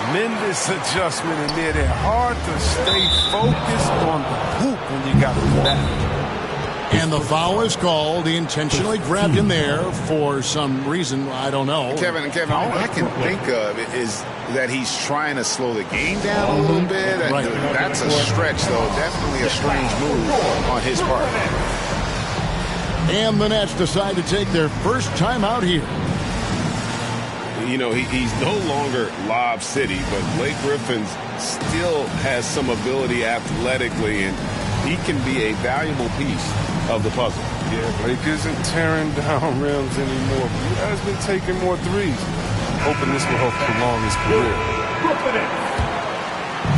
Tremendous adjustment in there. They're hard to stay focused on the hoop when you got to do that. And the foul is called. He intentionally grabbed him there for some reason. I don't know. Kevin, all I can think of is that he's trying to slow the game down a little bit. Right. That's a stretch, though. Definitely a strange move on his part. And the Nets decide to take their first time out here. You know, he's no longer Lob City, but Blake Griffin still has some ability athletically, and he can be a valuable piece of the puzzle. Yeah, Blake isn't tearing down rims anymore. He has been taking more threes. Hoping this will help prolong his career.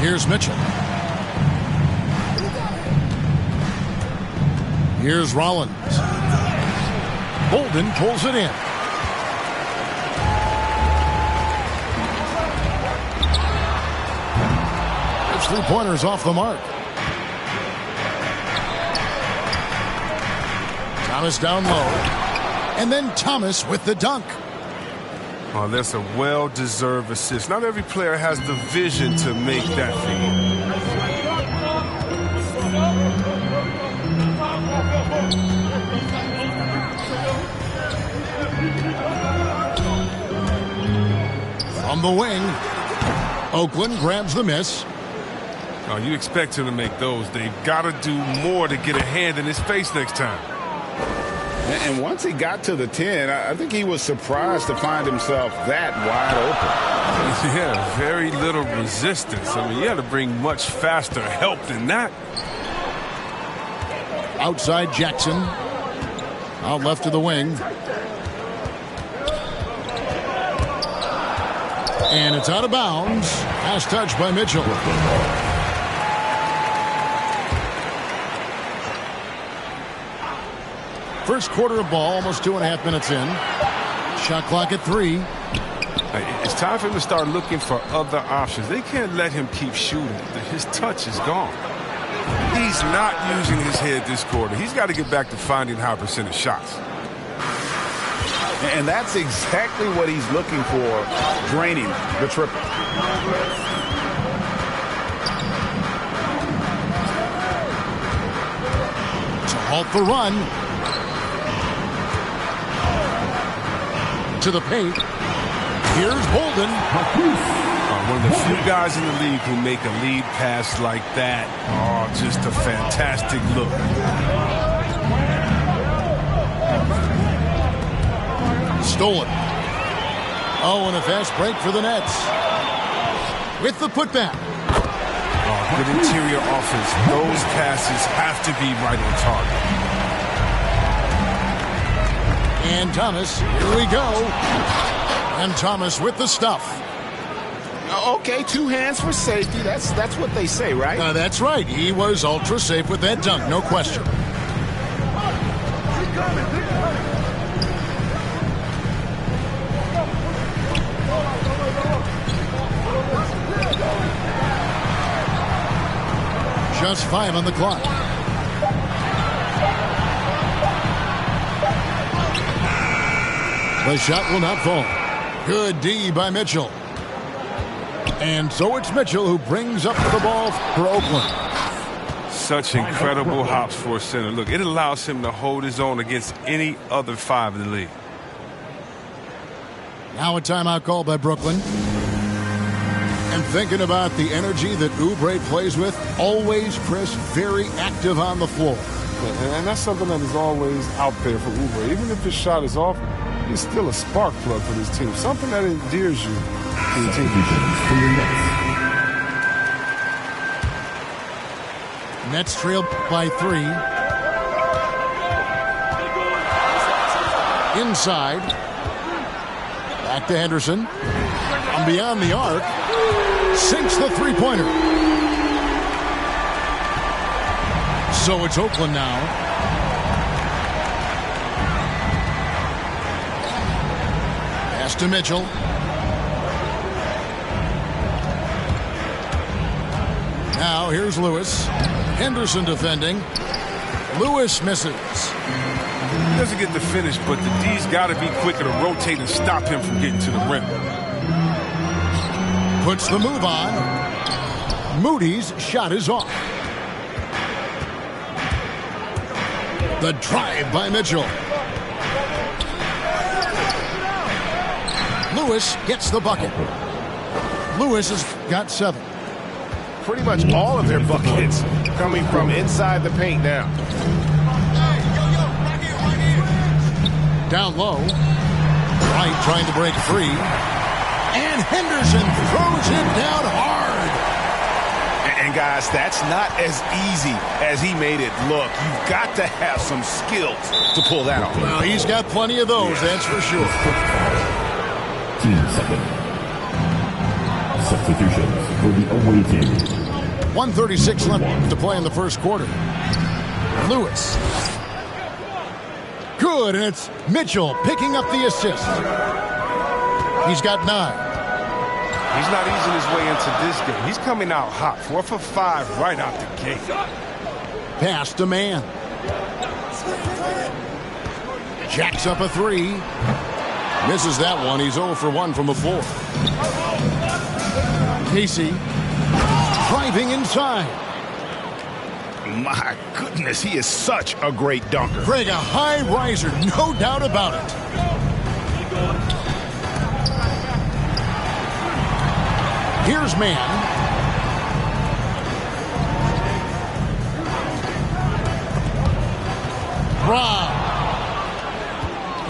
Here's Mitchell. Here's Rollins. Bolden pulls it in. His three-pointer's off the mark. Thomas down low. And then Thomas with the dunk. Oh, that's a well-deserved assist. Not every player has the vision to make that feed. From the wing, Oakland grabs the miss. Oh, you expect him to make those. They've got to do more to get a hand in his face next time. And once he got to the 10, I think he was surprised to find himself that wide open. Yeah, very little resistance. I mean, you had to bring much faster help than that. Outside Jackson. Out left to the wing. And it's out of bounds. Pass touch by Mitchell. First quarter of ball, almost 2.5 minutes in. Shot clock at 3. It's time for him to start looking for other options. They can't let him keep shooting. His touch is gone. He's not using his head this quarter. He's got to get back to finding high percentage shots. And that's exactly what he's looking for, draining the triple. To halt the run. To the paint. Here's Bolden. One of the few guys in the league who make a lead pass like that. Oh, just a fantastic look. Stolen. Oh, and a fast break for the Nets. With the putback. Oh, good interior offense. Those passes have to be right on target. And Thomas, here we go. And Thomas with the stuff. Okay, 2 hands for safety. That's what they say, right? That's right. He was ultra safe with that dunk, no question. Just 5 on the clock. The shot will not fall. Good D by Mitchell. And so it's Mitchell who brings up the ball for Oakland. Such incredible hops for a center. Look, it allows him to hold his own against any other 5 in the league. Now a timeout call by Brooklyn. And thinking about the energy that Oubre plays with, always, Chris, very active on the floor. And that's something that is always out there for Oubre. Even if his shot is off, he's still a spark plug for this team. Something that endears you to the team. Nets trail by 3. Inside. Back to Henderson. From beyond the arc. Sinks the three-pointer. So it's Oakland now. Pass to Mitchell. Now here's Lewis. Henderson defending. Lewis misses. He doesn't get the finish, but the D's got to be quicker to rotate and stop him from getting to the rim. puts the move on. Moody's shot is off. The drive by Mitchell. Lewis gets the bucket. Lewis has got 7. Pretty much all of their buckets coming from inside the paint now. Down low. Wright trying to break free. And Henderson throws it down hard. And guys, that's not as easy as he made it look. You've got to have some skills to pull that off. Well, he's got plenty of those, that's for sure. Team second. Substitutions for the away team. 1:36 left to play in the first quarter. Lewis. Good, and it's Mitchell picking up the assist. He's got 9. He's not easing his way into this game. He's coming out hot. 4 for 5 right out the gate. Pass to man. Jacks up a 3. Misses that one. He's 0 for 1 from the floor. Casey driving inside. My goodness, he is such a great dunker. Greg, a high riser, no doubt about it. Here's man. Rob.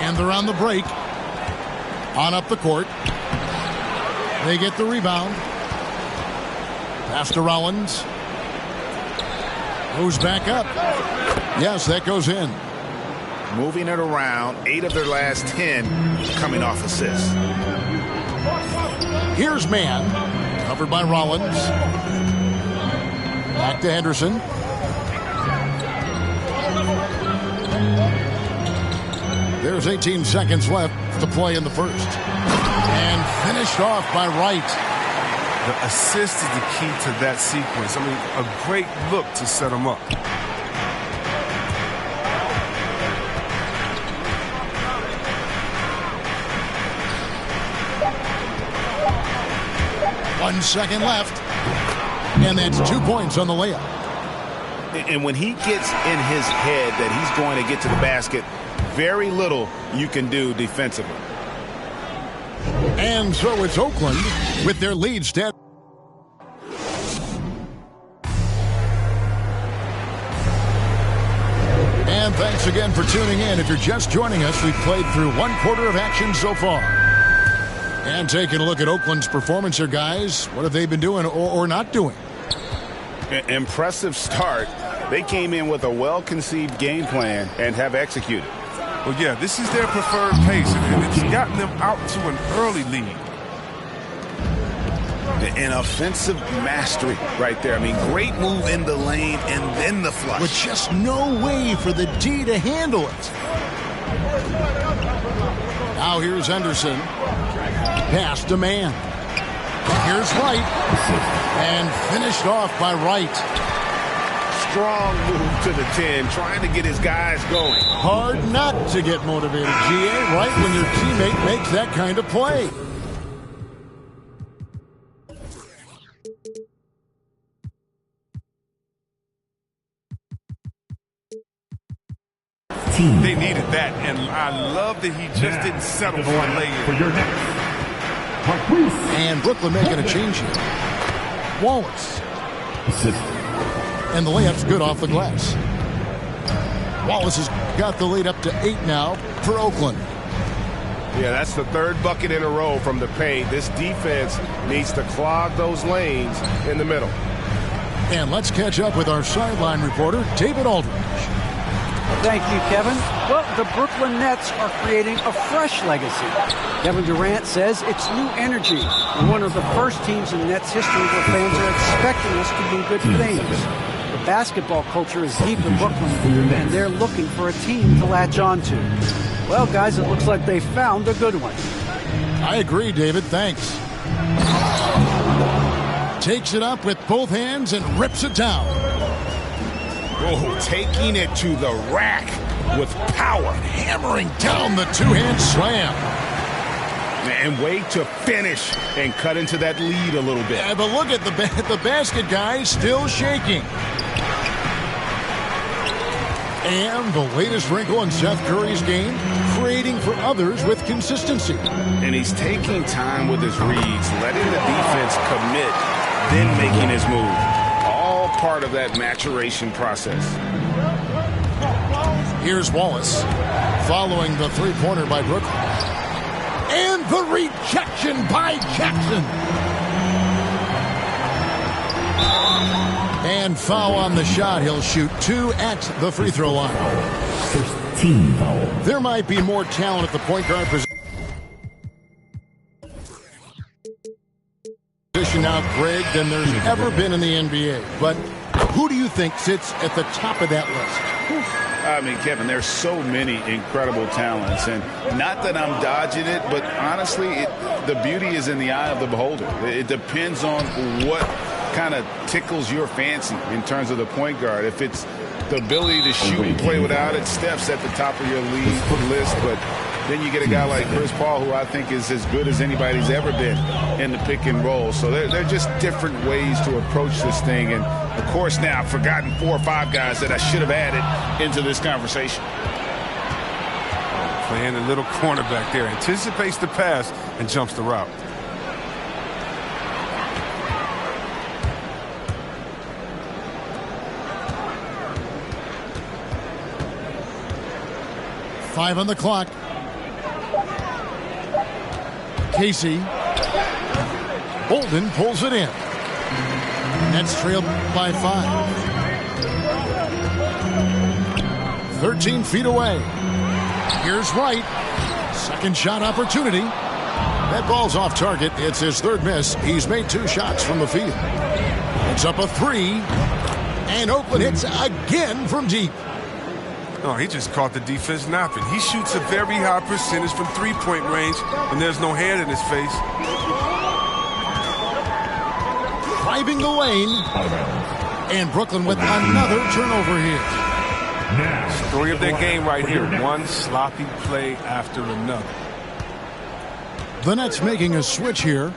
And they're on the break. On up the court. They get the rebound. Pass to Rollins. Goes back up. Yes, that goes in. Moving it around, 8 of their last 10 coming off assists. Here's man. Covered by Rollins. Back to Henderson. There's 18 seconds left to play in the first. And finished off by Wright. The assist is the key to that sequence. I mean, a great look to set him up. One second left. And that's 2 points on the layup. And when he gets in his head that he's going to get to the basket, very little you can do defensively. And so it's Oakland with their lead stand. And thanks again for tuning in. If you're just joining us, we've played through 1 quarter of action so far. And taking a look at Oakland's performance here, guys. What have they been doing or not doing? Impressive start. They came in with a well-conceived game plan and have executed. Well, yeah, this is their preferred pace, and it's gotten them out to an early lead. An offensive mastery right there. I mean, great move in the lane and then the flush. With just no way for the D to handle it. Now here's Henderson. Pass to man. Here's Wright. And finished off by Wright. Strong move to the 10, trying to get his guys going. Hard not to get motivated, GA, right when your teammate makes that kind of play. They needed that, and I love that he just didn't settle for a lay-in. And Brooklyn making a change here. Wallace. And the layup's good off the glass. Wallace has got the lead up to 8 now for Oakland. Yeah, that's the 3rd bucket in a row from the paint. This defense needs to clog those lanes in the middle. And let's catch up with our sideline reporter, David Aldridge. Thank you, Kevin. Well, the Brooklyn Nets are creating a fresh legacy. Kevin Durant says it's new energy. We're one of the first teams in Nets history where fans are expecting us to do good things. The basketball culture is deep in Brooklyn, and they're looking for a team to latch on to. Well, guys, it looks like they found a good one. I agree, David. Thanks. Takes it up with both hands and rips it down. Oh, taking it to the rack with power. Hammering down the two-hand slam. And wait to finish and cut into that lead a little bit. Yeah, but look at the basket, guys, still shaking. And the latest wrinkle in Seth Curry's game, creating for others with consistency. And he's taking time with his reads, letting the defense commit, then making his move. All part of that maturation process. Here's Wallace, following the three-pointer by Brooklyn. And the rejection by Jackson. And foul on the shot. He'll shoot 2 at the free throw line. First team foul. There might be more talent at the point guard position now, Greg, than there's ever been in the NBA. But who do you think sits at the top of that list? I mean, Kevin, there's so many incredible talents, and not that I'm dodging it, but honestly, the beauty is in the eye of the beholder. It depends on what kind of tickles your fancy in terms of the point guard. If it's the ability to shoot and play without it, Steph's at the top of your league list, but then you get a guy like Chris Paul, who I think is as good as anybody's ever been in the pick and roll. So they're just different ways to approach this thing. And, of course, now I've forgotten 4 or 5 guys that I should have added into this conversation. Playing a little cornerback there. Anticipates the pass and jumps the route. Five on the clock. Casey. Bolden pulls it in. Nets trailed by 5. 13 feet away. Here's Wright. Second shot opportunity. That ball's off target. It's his third miss. He's made 2 shots from the field. It's up a 3. And Oakland hits again from deep. Oh, he just caught the defense napping. He shoots a very high percentage from three-point range, and there's no hand in his face. Driving the lane. And Brooklyn with another turnover here. Story of their game right here. One sloppy play after another. The Nets making a switch here.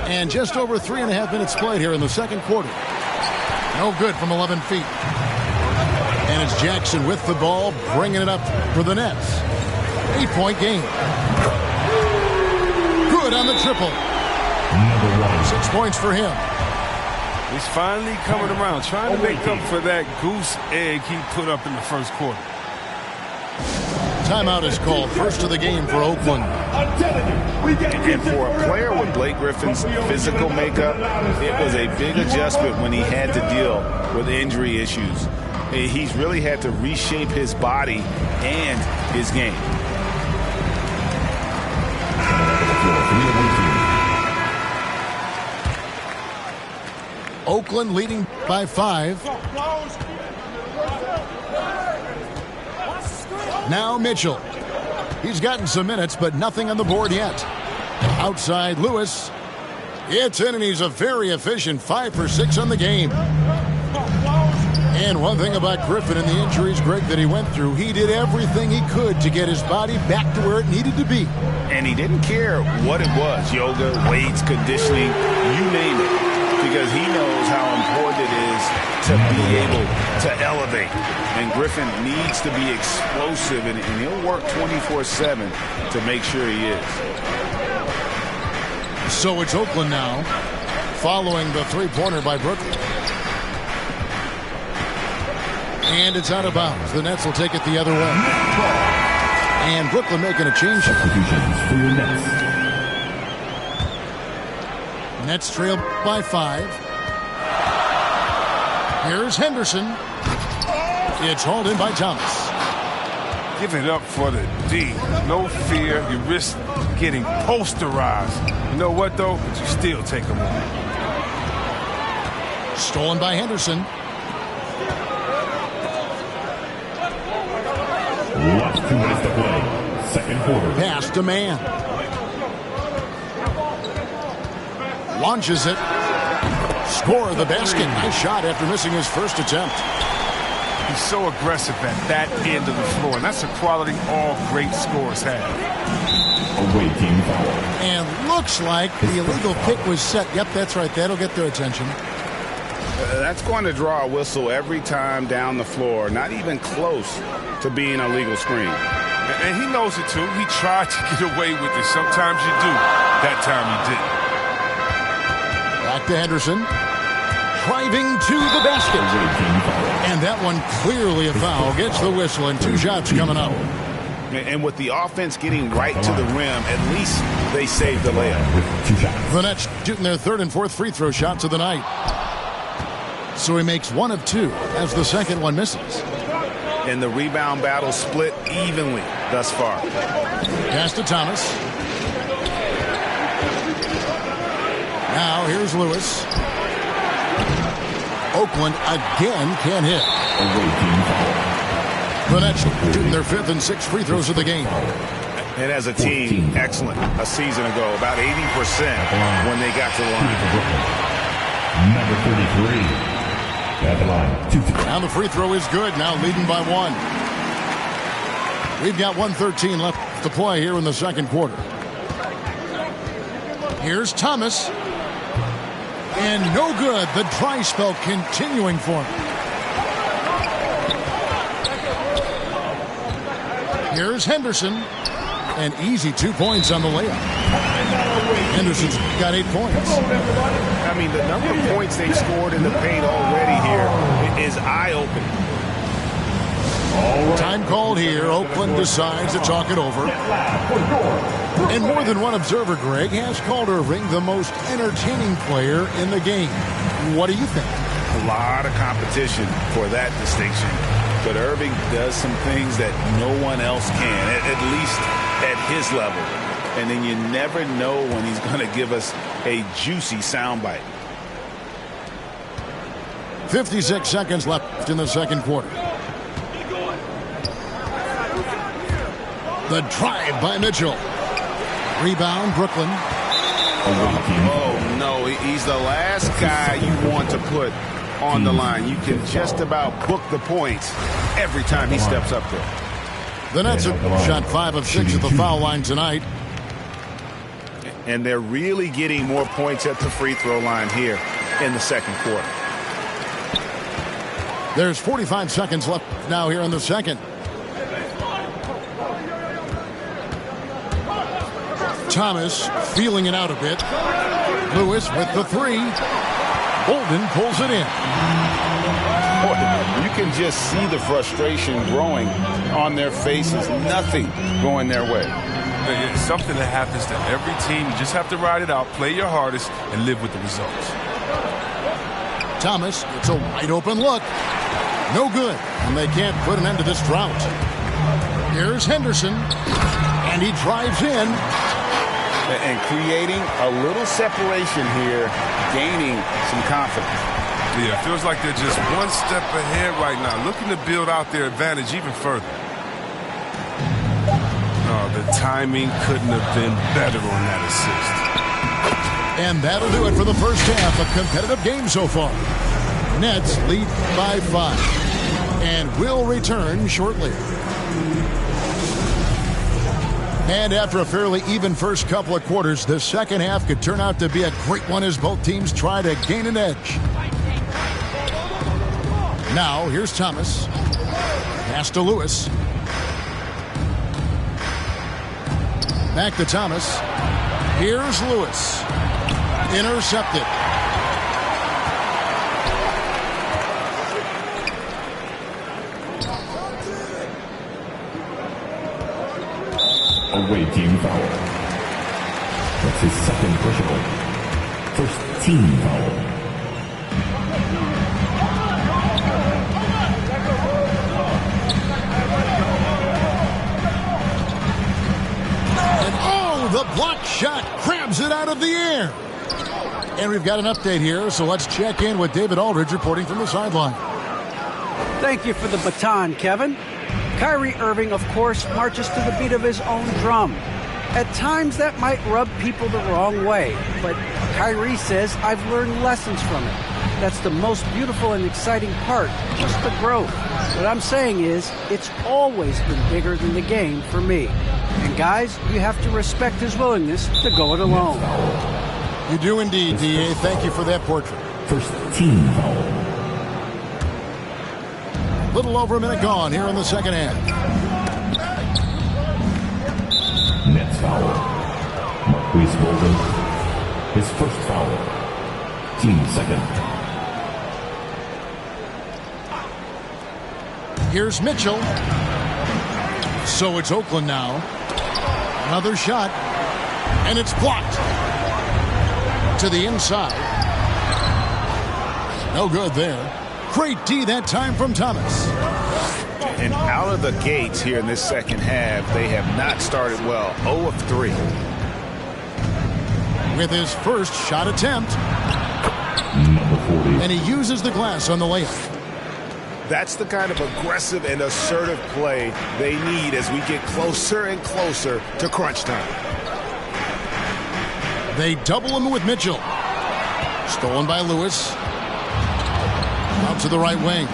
And just over 3.5 minutes played here in the second quarter. No good from 11 feet. And it's Jackson with the ball, bringing it up for the Nets. 8-point game. Good on the triple. 6 points for him. He's finally coming around, trying to make up for that goose egg he put up in the first quarter. Timeout is called. First of the game for Oakland. And for a player with Blake Griffin's physical makeup, it was a big adjustment when he had to deal with injury issues. He's really had to reshape his body and his game. Oakland leading by 5. Now Mitchell. He's gotten some minutes, but nothing on the board yet. Outside Lewis. It's in, and he's a very efficient 5 for 6 on the game. And one thing about Griffin and the injuries, Greg, that he went through, he did everything he could to get his body back to where it needed to be. And he didn't care what it was, yoga, weights, conditioning, you name it, because he knows how important it is to be able to elevate. And Griffin needs to be explosive, and he'll work 24/7 to make sure he is. So it's Oakland now, following the three-pointer by Brooklyn. And it's out of bounds. The Nets will take it the other way. And Brooklyn making a change. Nets trail by 5. Here's Henderson. It's hauled in by Thomas. Give it up for the D. No fear. You risk getting posterized. You know what, though? But you still take them on. Stolen by Henderson. Last 2 minutes to play. Second quarter. Pass to man. Launches it. Score the basket. Nice shot after missing his first attempt. He's so aggressive at that end of the floor, and that's a quality all great scorers have. Away team foul. And looks like the illegal kick was set. Yep, that's right. That'll get their attention. That's going to draw a whistle every time down the floor. Not even close to being a legal screen. And he knows it, too. He tried to get away with it. Sometimes you do. That time he didn't. Back to Henderson. Driving to the basket. And that one clearly a foul. Gets the whistle and 2 shots coming up. And with the offense getting right to the rim, at least they saved the layup. The Nets shooting their 3rd and 4th free throw shots of the night. So he makes 1 of 2 as the second one misses. And the rebound battle split evenly thus far. Pass to Thomas. Now here's Lewis. Oakland again can't hit. The Nets shooting their 5th and 6th free throws of the game. And as a team, excellent. A season ago, about 80% when they got to the line. Number 33. At the line. Now the free throw is good. Now leading by 1. We've got 1:13 left to play here in the second quarter. Here's Thomas. And no good. The dry spell continuing for him. Here's Henderson. An easy 2 points on the layup. Henderson's got 8 points. I mean, the number of points they've scored in the paint already here is eye-opening. Time called here. Oakland decides to talk it over. And more than one observer, Greg, has called Irving the most entertaining player in the game. What do you think? A lot of competition for that distinction. But Irving does some things that no one else can, at least at his level. And then you never know when he's going to give us a juicy soundbite. 56 seconds left in the second quarter. The drive by Mitchell. Rebound, Brooklyn. Oh, no. He's the last guy you want to put on the line. You can just about book the points every time he steps up there. The Nets have shot 5 of 6 at the foul line tonight. And they're really getting more points at the free throw line here in the second quarter. There's 45 seconds left now here in the second. Thomas feeling it out a bit. Lewis with the 3. Bolden pulls it in. Boy, you can just see the frustration growing on their faces. Nothing going their way. It's something that happens to every team. You just have to ride it out, play your hardest, and live with the results. Thomas, it's a wide open look. No good, and they can't put an end to this drought. Here's Henderson, and he drives in. And creating a little separation here, gaining some confidence. Yeah, it feels like they're just one step ahead right now, looking to build out their advantage even further. Oh, the timing couldn't have been better on that assist. And that'll do it for the first half. A competitive game so far. Nets lead by 5. And will return shortly. And after a fairly even first couple of quarters, the second half could turn out to be a great one as both teams try to gain an edge. Now, here's Thomas. Pass to Lewis. Back to Thomas. Here's Lewis. Intercepted. Away team foul. That's his second personal. First team foul. And oh, the block shot grabs it out of the air. And we've got an update here, so let's check in with David Aldridge reporting from the sideline. Thank you for the baton, Kevin. Kyrie Irving, of course, marches to the beat of his own drum. At times, that might rub people the wrong way, but Kyrie says, I've learned lessons from it. that's the most beautiful and exciting part, just the growth. What I'm saying is, it's always been bigger than the game for me. And guys, you have to respect his willingness to go it alone. You do indeed, D.A. Thank you for that portrait. First team foul. Little over a minute gone here in the second half. Nets foul. Marquise Bolden. His first foul. Team second. Here's Mitchell. So it's Oakland now. Another shot. And it's blocked. To the inside. No good there. Great D that time from Thomas. And out of the gates here in this second half, they have not started well. 0 of 3. With his first shot attempt. Number 40. And he uses the glass on the layup. That's the kind of aggressive and assertive play they need as we get closer and closer to crunch time. They double him with Mitchell. Stolen by Lewis. Out to the right wing.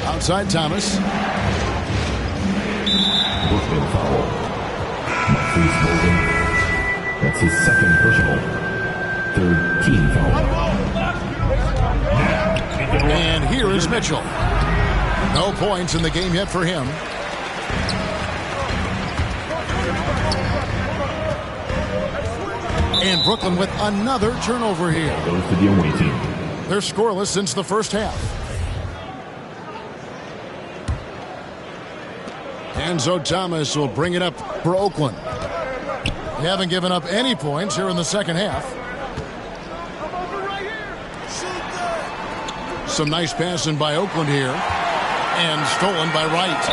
Outside Thomas. Brooklyn foul. Marquise Bolden. That's his second personal. Third team foul. And here is Mitchell. No points in the game yet for him. And Brooklyn with another turnover here. Goes to the away team. They're scoreless since the first half. Enzo Thomas will bring it up for Oakland. They haven't given up any points here in the second half. Some nice passing by Oakland here. And stolen by Wright.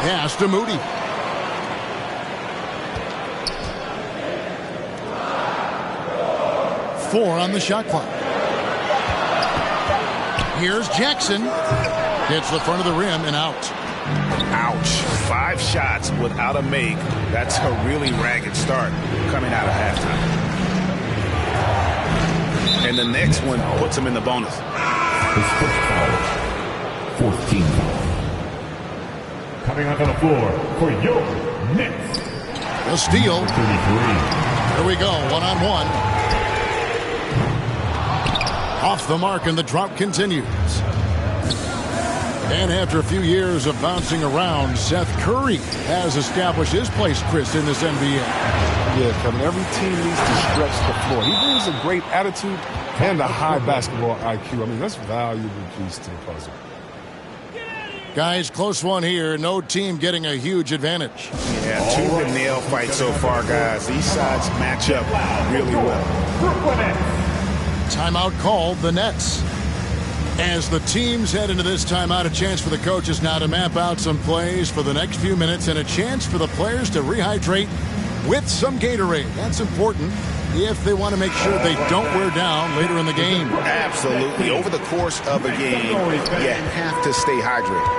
Pass to Moody. Four on the shot clock. Here's Jackson. Hits the front of the rim and out. Ouch. 5 shots without a make. That's a really ragged start coming out of halftime. And the next one puts him in the bonus. His first foul. Fourth team foul. Coming onto the floor for your Knicks. The steal. 33. Here we go. One-on-one. Off the mark, and the drought continues. And after a few years of bouncing around, Seth Curry has established his place, Chris, in this NBA. Yeah, Kevin, every team needs to stretch the floor. He brings a great attitude and a high basketball IQ. I mean, that's a valuable piece to the puzzle. Guys, close one here. No team getting a huge advantage. Yeah, 2 nail fight so far, guys. These sides match up really well. Timeout called, the Nets. As the teams head into this timeout, a chance for the coaches now to map out some plays for the next few minutes and a chance for the players to rehydrate with some Gatorade. That's important if they want to make sure they don't wear down later in the game. Absolutely. Over the course of a game, you have to stay hydrated.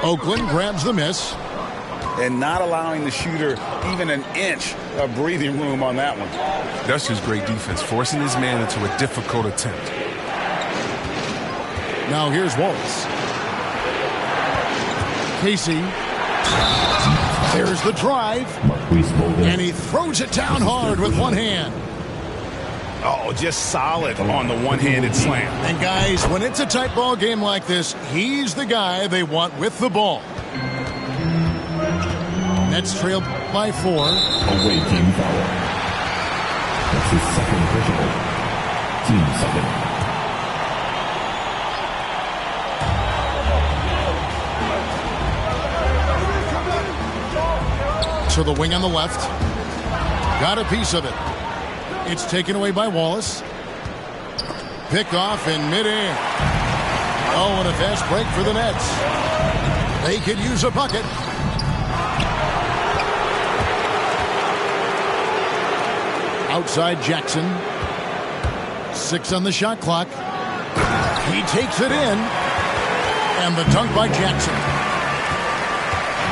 Oakland grabs the miss. And not allowing the shooter even an inch of breathing room on that one. That's just great defense, forcing his man into a difficult attempt. Now here's Wallace. Casey. There's the drive. And he throws it down hard with one hand. Oh, just solid on the one-handed slam. And guys, when it's a tight ball game like this, he's the guy they want with the ball. Nets trailed by 4. Away team foul. That's his second personal. Team second. To the wing on the left. Got a piece of it. It's taken away by Wallace. Pick off in midair. Oh, and a fast break for the Nets. They could use a bucket. Outside Jackson. 6 on the shot clock. He takes it in. And the dunk by Jackson.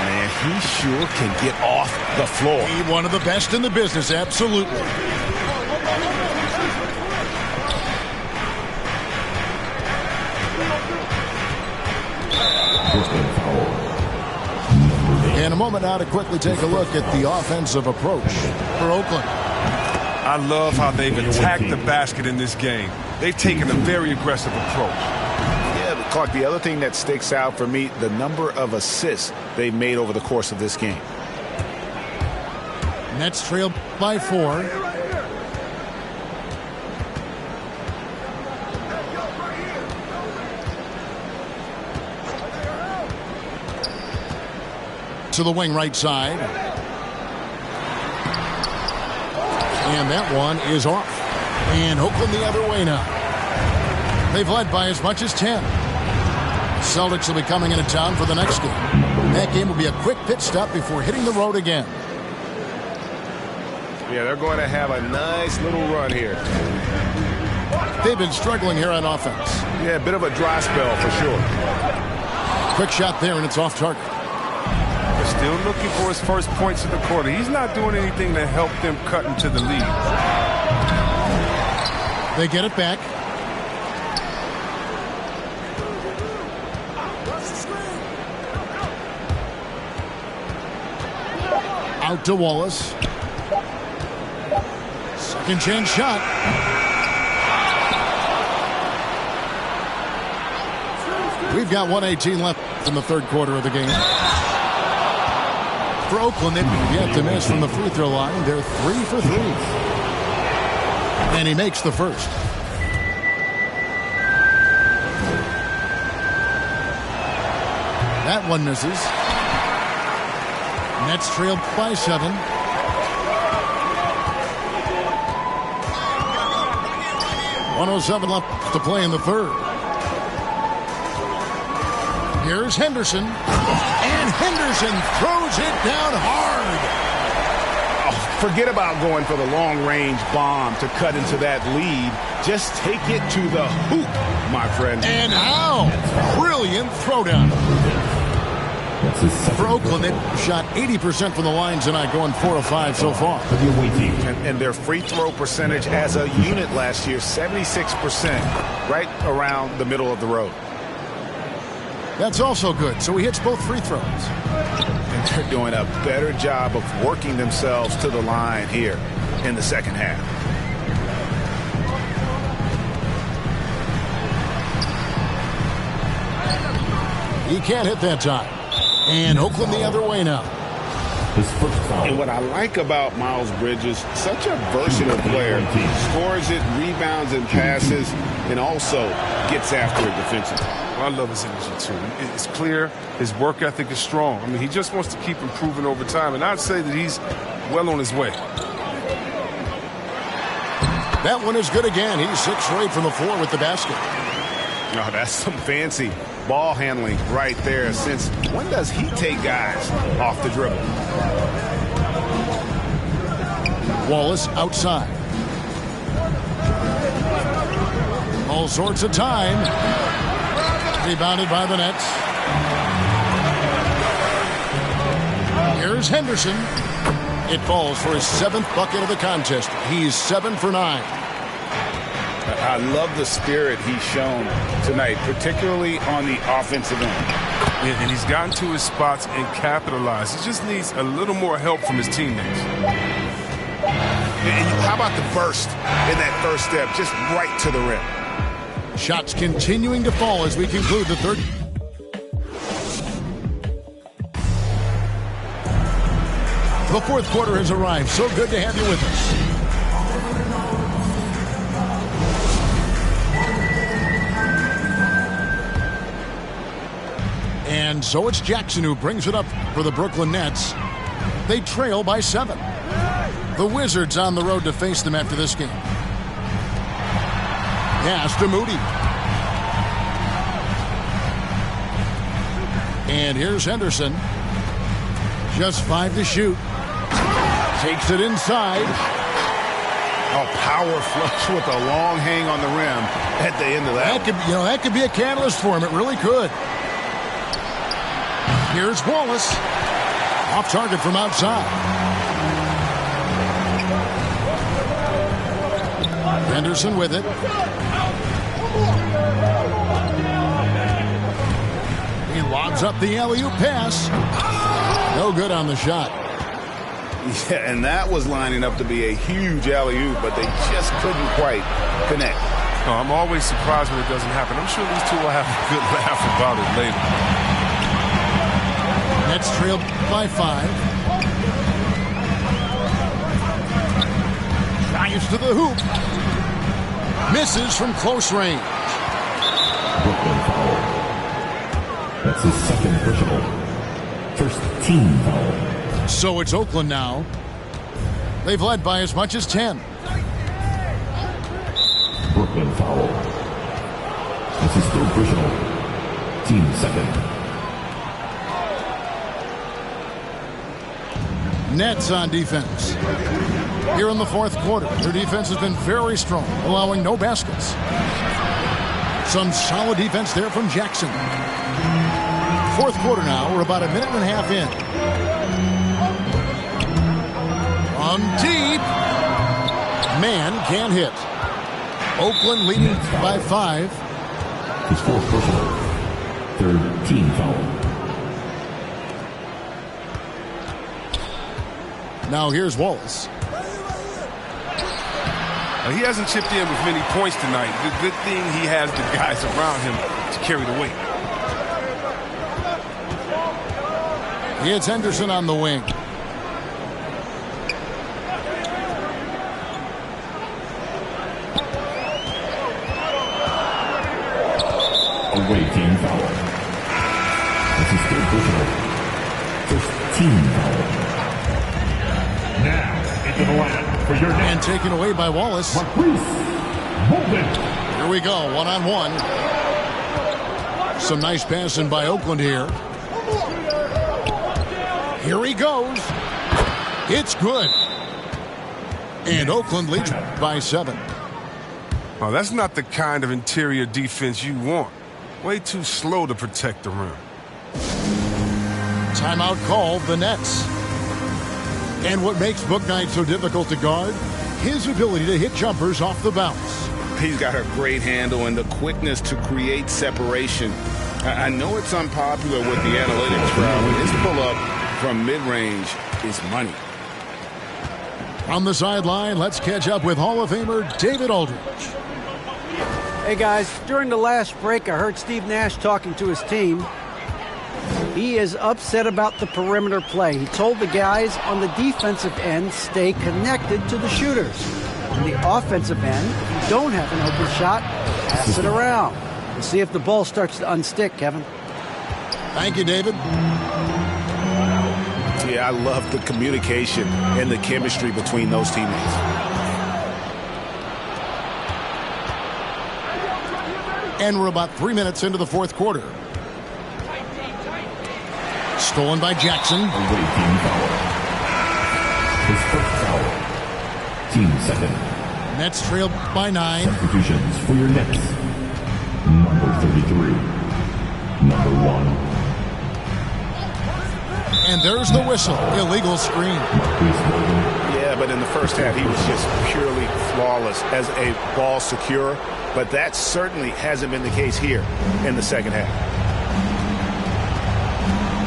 Man, he sure can get off the floor. He one of the best in the business, absolutely. In a moment now to quickly take a look at the offensive approach for Oakland. I love how they've attacked the basket in this game. They've taken a very aggressive approach. Yeah, Clark, the other thing that sticks out for me, the number of assists they've made over the course of this game. Nets trail by 4. To the wing right side. And that one is off. And Oakland the other way now. They've led by as much as 10. Celtics will be coming into town for the next game. That game will be a quick pit stop before hitting the road again. Yeah, they're going to have a nice little run here. They've been struggling here on offense. Yeah, a bit of a dry spell for sure. Quick shot there, and it's off target. Still looking for his first points in the quarter. He's not doing anything to help them cut into the lead. They get it back. Out to Wallace. Second chance shot. We've got 1:18 left in the third quarter of the game. For Oakland, they've yet to miss from the free throw line. They're 3 for 3. And he makes the first. That one misses. Nets trailed by 7. .107 left to play in the third. Here's Henderson. And Henderson throws it down hard. Oh, forget about going for the long-range bomb to cut into that lead. Just take it to the hoop, my friend. And how? Brilliant throwdown. For Oakland, they've shot 80% from the line tonight, going 4 of 5 so far. And their free throw percentage as a unit last year, 76%, right around the middle of the road. That's also good. So he hits both free throws. And they're doing a better job of working themselves to the line here in the second half. He can't hit that time. And Oakland the other way now. And what I like about Miles Bridges, such a versatile player. Scores it, rebounds and passes, and also gets after it defensively. I love his energy, too. It's clear. His work ethic is strong. I mean, he just wants to keep improving over time, and I'd say that he's well on his way. That one is good again. He's 6 for 8 from the floor with the basket. Oh, that's some fancy ball handling right there. Since when does he take guys off the dribble? Wallace outside. All sorts of time. Rebounded by the Nets. Here's Henderson. It falls for his 7th bucket of the contest. He's 7 for 9. I love the spirit he's shown tonight, particularly on the offensive end. And he's gotten to his spots and capitalized. He just needs a little more help from his teammates. And how about the burst in that first step, just right to the rim? Shots continuing to fall as we conclude the third. The fourth quarter has arrived. So good to have you with us. And so it's Jackson who brings it up for the Brooklyn Nets. They trail by 7. The Wizards on the road to face them after this game. Pass to Moody. And here's Henderson. Just 5 to shoot. Takes it inside. Oh, power flush with a long hang on the rim at the end of that. That could be a catalyst for him. It really could. Here's Wallace. Off target from outside. Henderson with it. He lobs up the alley-oop pass. No good on the shot. Yeah, and that was lining up to be a huge alley-oop, but they just couldn't quite connect. No, I'm always surprised when it doesn't happen. I'm sure these two will have a good laugh about it later. Nets trailed by 5. Drives to the hoop. Misses from close range. Brooklyn foul. That's his second personal. First team foul. So it's Oakland now. They've led by as much as 10. Brooklyn foul. That's his third personal. Team second. Nets on defense. Here in the fourth quarter, their defense has been very strong, allowing no baskets. Some solid defense there from Jackson. Fourth quarter now, we're about a minute and a half in. On deep. Man can't hit. Oakland leading by 5. His fourth personal. Third team foul. Now here's Wallace. He hasn't chipped in with many points tonight. The good thing he has the guys around him to carry the weight. It's Henderson on the wing. Away team foul. This is third personal. First team foul. Now into the line for your And taken away by Wallace. Here we go, one-on-one. Some nice passing by Oakland here. Here he goes. It's good. And Oakland leads by 7. Oh, that's not the kind of interior defense you want. Way too slow to protect the rim. Timeout called, the Nets. And what makes Bouknight so difficult to guard? His ability to hit jumpers off the bounce. He's got a great handle and the quickness to create separation. I know it's unpopular with the analytics crowd, but his pull-up from mid-range is money. On the sideline, let's catch up with Hall of Famer David Aldridge. Hey guys, during the last break, I heard Steve Nash talking to his team. He is upset about the perimeter play. He told the guys on the defensive end, stay connected to the shooters. On the offensive end, if you don't have an open shot, pass it around. We'll see if the ball starts to unstick, Kevin. Thank you, David. Yeah, I love the communication and the chemistry between those teammates. And we're about 3 minutes into the fourth quarter. Stolen by Jackson. Away team foul. His first foul. Team second. Nets trail by 9. Substitutions for your Nets. Number 33. Number 1. And there's the whistle. Illegal screen. Yeah, but in the first half, he was just purely flawless as a ball securer. But that certainly hasn't been the case here in the second half.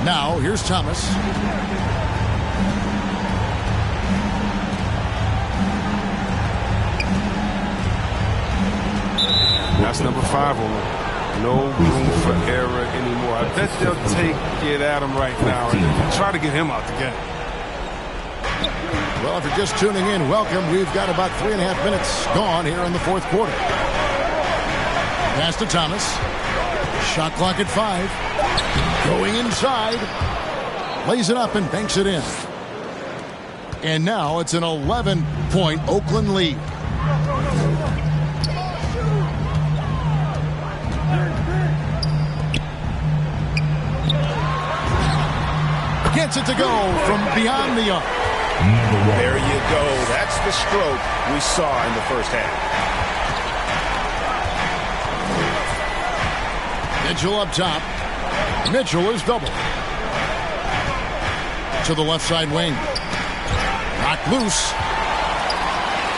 Now, here's Thomas. That's number 5 on him. No room for error anymore. I bet they'll take it at him right now and try to get him out the game. Well, if you're just tuning in, welcome. We've got about 3.5 minutes gone here in the fourth quarter. Pass to Thomas. Shot clock at 5. Going inside. Lays it up and banks it in. And now it's an 11-point Oakland lead. Gets it to go from beyond the arc. There you go. That's the stroke we saw in the first half. Mitchell up top. Mitchell is double. To the left side wing. Knocked loose.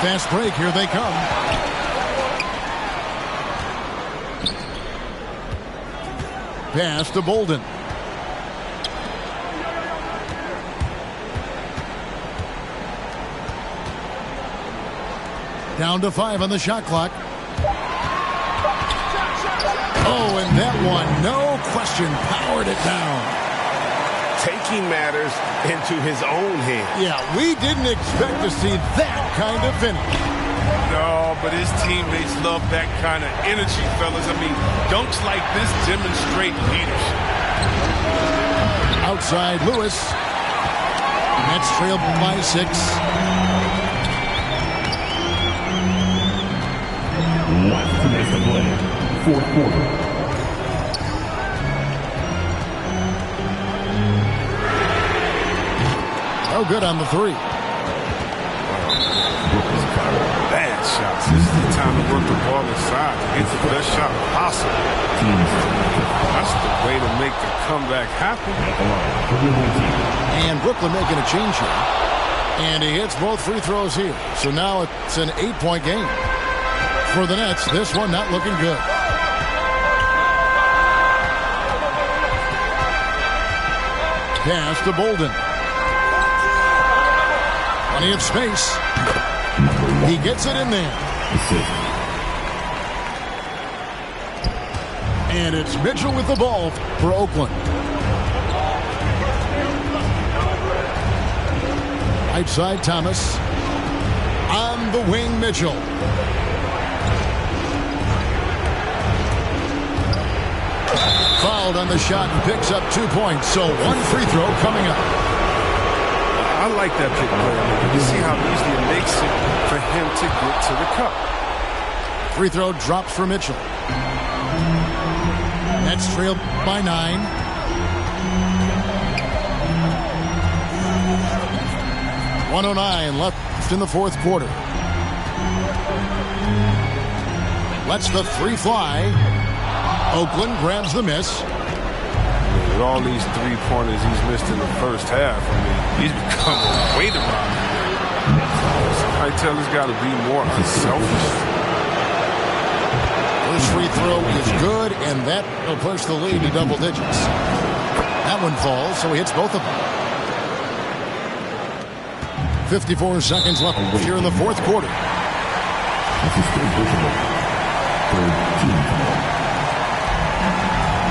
Fast break. Here they come. Pass to Bolden. Down to 5 on the shot clock. Oh, and that one, no question, powered it down. Taking matters into his own hands. Yeah, we didn't expect to see that kind of finish. No, but his teammates love that kind of energy, fellas. I mean, dunks like this demonstrate leadership. Outside Lewis. Nets trail by 6. Left to make the play. Fourth quarter. Oh, good on the 3. Bad shots. This is the time to work the ball inside to get the best shot possible. That's the way to make the comeback happen. And Brooklyn making a change here. And he hits both free throws here. So now it's an 8-point game. For the Nets, this one not looking good. Pass to Bolden. Plenty of space. He gets it in there. And it's Mitchell with the ball for Oakland. Right side Thomas. On the wing, Mitchell. Fouled on the shot and picks up 2 points. So 1 free throw coming up. I like that pick play. You see how easy it makes it for him to get to the cup. Free throw drops for Mitchell. Nets trail by 9. .109 left in the fourth quarter. Lets the 3 fly. Oakland grabs the miss. With all these 3-pointers he's missed in the first half, I mean, he's become a weight around here. I tell he's got to be more unselfish. First free throw is good, and that will push the lead to double digits. That one falls, so he hits both of them. 54 seconds left here in the fourth quarter.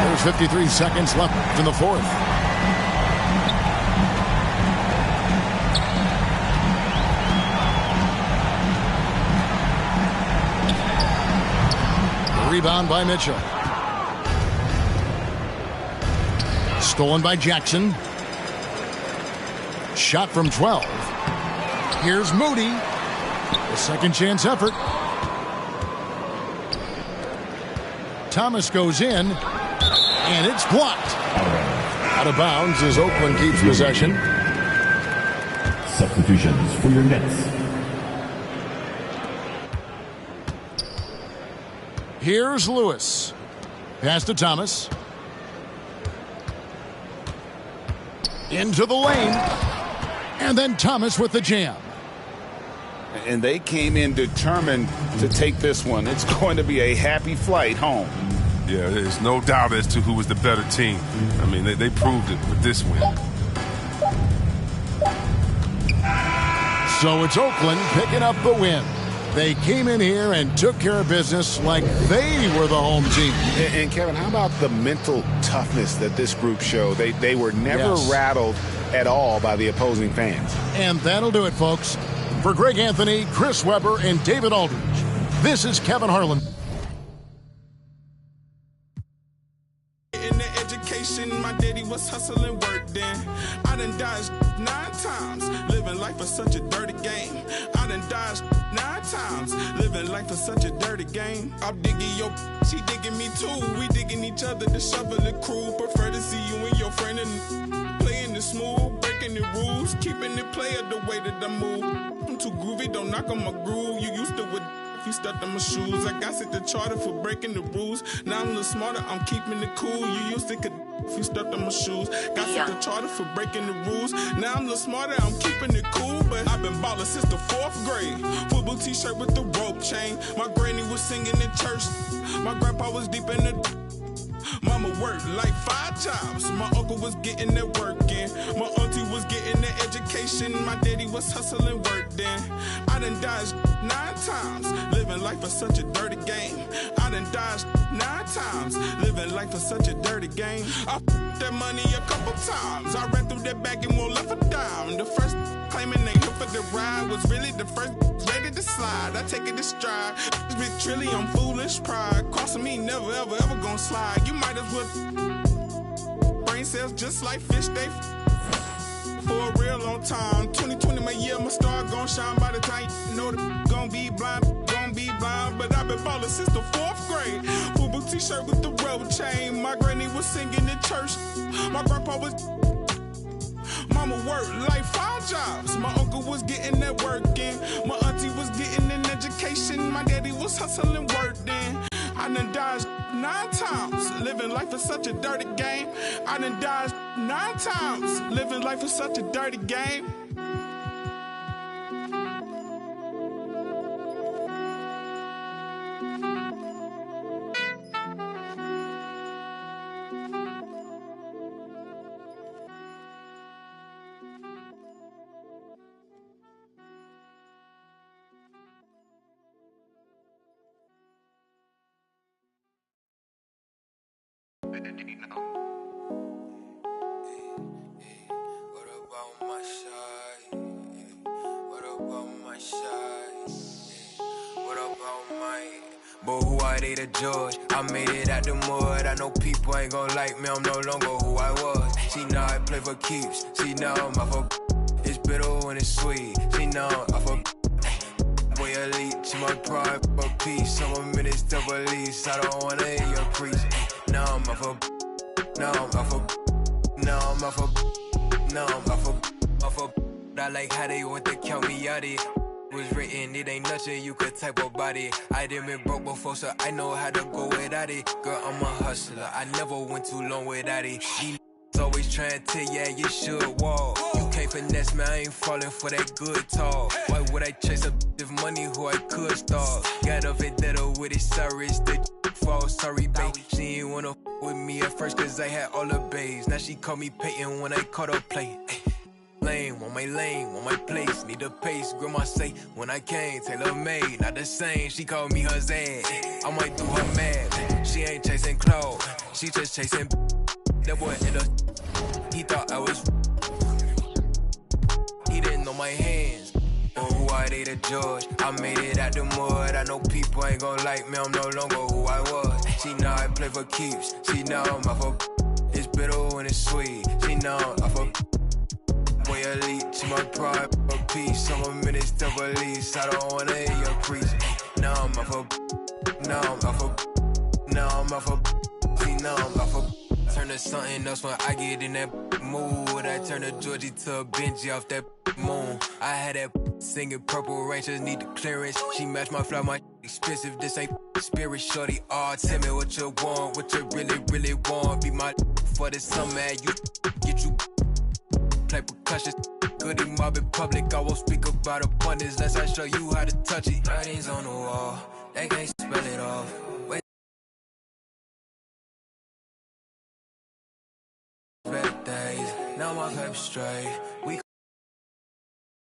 There's 53 seconds left in the fourth. Rebound by Mitchell. Stolen by Jackson. Shot from 12. Here's Moody. A second chance effort. Thomas goes in, and it's blocked. Out of bounds as Oakland keeps possession. Substitutions for your Nets. Here's Lewis. Pass to Thomas. Into the lane. And then Thomas with the jam. And they came in determined to take this one. It's going to be a happy flight home. Yeah, there's no doubt as to who was the better team. I mean, they proved it with this win. So it's Oakland picking up the win. They came in here and took care of business like they were the home team. And Kevin, how about the mental toughness that this group showed? They were never rattled at all by the opposing fans. And that'll do it, folks. For Greg Anthony, Chris Webber, and David Aldridge, this is Kevin Harlan. In the education, my daddy was hustling work then. I done dodged 9 times, living life for such a dirty game. I done dodged 9 times, living life for such a dirty game. I'm digging your, she digging me too. We digging each other, the shovel the crew. Prefer to see you and your friend and playing the smooth, breaking the rules, keeping it player the way that I move. too groovy, don't knock on my groove. You used to with you stuck on my shoes. I got set the charter for breaking the rules. Now I'm a little smarter, I'm keeping it cool. You used to could if you stuck on my shoes. Got set the charter for breaking the rules. Now I'm a little smarter, I'm keeping it cool. But I've been ballin' since the 4th grade. Football t-shirt with the rope chain. My granny was singing in church. My grandpa was deep in the Mama worked like 5 jobs. My uncle was getting that work in. My auntie was getting that education. My daddy was hustling work then. I done dodged 9 times. Living life is such a dirty game. I done dodged 9 times. Living life is such a dirty game. I that money a couple times. I ran through that bag and won't left a dime. The first claiming they here for the ride was really the first ready to slide. I take it to stride. This big trilly, I'm foolish pride. Crossing me, never ever ever gonna slide. You might as well brain cells just like fish, they for a real long time. 2020 my year, my star gon' shine by the time you know the gon' be blind. But I've been ballin' since the 4th grade. Football t-shirt with the rope chain. My granny was singing in church. My grandpa was Mama worked like 5 jobs. My uncle was getting that work in. My auntie was getting an education. My daddy was hustling work then. I done dodged 9 times. Living life is such a dirty game. I done dodged 9 times. Living life is such a dirty game. But who are they to judge? I made it out the mud. I know people ain't gon' like me. I'm no longer who I was. See now I play for keeps. See now I'm off a it's bitter when it's sweet. See now I'm off a boy elite. She my pride for peace. I'm a minister police. I don't wanna hear your preach. Now I'm off a now I'm off a now I'm off a now I'm off a I like how they want to count me out it. Was written, it ain't nothing you could type about it. I done been broke before, so I know how to go without it. Girl, I'm a hustler, I never went too long without it. These always trying to tell ya you should walk. You can't finesse me, I ain't falling for that good talk. Why would I chase a if money who I could start? Got a vendetta with it, sorry, it's the fall. Sorry, babe, she ain't wanna with me at first, cause I had all the babes. Now she call me Peyton when I caught her play. Lane, want my place, need a pace. Grandma say, when I came, tailor made, not the same. She called me her Zad, I might do her mad. She ain't chasing clout, she just chasing. That boy in the, he thought I was. He didn't know my hands. But who are they to judge? I made it out the mud. I know people ain't gon' like me. I'm no longer who I was. See now I play for keeps. See now I'm off a. It's bitter when it's sweet. See now I'm off a. Boy elite, she my pride for peace. I'm a minister police. I don't wanna hear your preach. Now I'm off a. Now I'm off a. Now I'm off a. See now I'm off a. Turn to something else when I get in that mood. I turn a Georgie to a Benji off that moon. I had that singing Purple Rangers need the clearance. She match my fly, my expensive. This ain't spirit, shorty. Oh, tell me what you want, what you really want. Be my for the summer, you get you play percussion. Good in mob in public. I won't speak about abundance unless I show you how to touch it. Writings on the wall, they can't spell it off. Better days, now my paper straight.